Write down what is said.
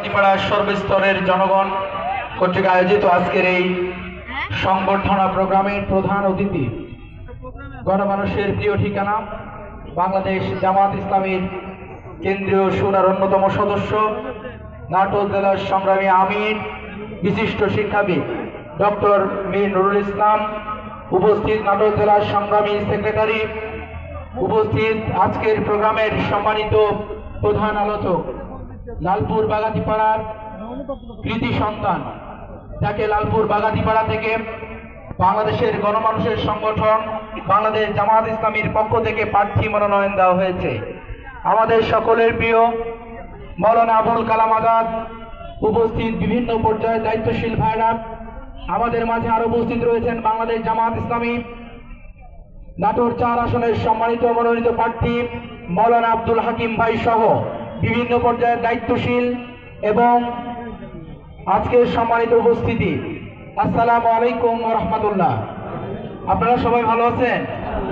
পাড়ার সর্বস্তরের জনগণ কর্তৃক আয়োজিত আজকের এই সংবর্ধনা প্রোগ্রামের প্রধান অতিথি গণমানুষের প্রিয় ঠিকানা বাংলাদেশ জামাত ইসলামীর কেন্দ্রীয় শুরার অন্যতম সদস্য নাটোর জেলার সংগ্রামী আমির বিশিষ্ট শিক্ষাবিদ ডক্টর মীর নুরুল ইসলাম, উপস্থিত নাটোর জেলার সংগ্রামী সেক্রেটারি, উপস্থিত আজকের প্রোগ্রামের সম্মানিত প্রধান আলোচক লালপুর বাগাতিপাড়ার কৃতি সন্তান, যাকে লালপুর বাগাতিপাড়া থেকে বাংলাদেশের গণমানুষের সংগঠন বাংলাদেশ জামাত ইসলামীর পক্ষ থেকে প্রার্থী মনোনয়ন দেওয়া হয়েছে। আমাদের সকলের প্রিয় মৌলানা আবুল কালাম আজাদ, উপস্থিত বিভিন্ন পর্যায়ে দায়িত্বশীল ভাইরা, আমাদের মাঝে আরো উপস্থিত রয়েছেন বাংলাদেশ জামাত ইসলামী নাটোর 4 আসনের সম্মানিত মনোনীত প্রার্থী মৌলানা আব্দুল হাকিম ভাই সহ বিভিন্ন পর্যায়ের দায়িত্বশীল এবং আজকের সম্মানিত উপস্থিতি। আসসালামু আলাইকুম ওয়া রাহমাতুল্লাহ। আপনারা সবাই ভালো আছেন?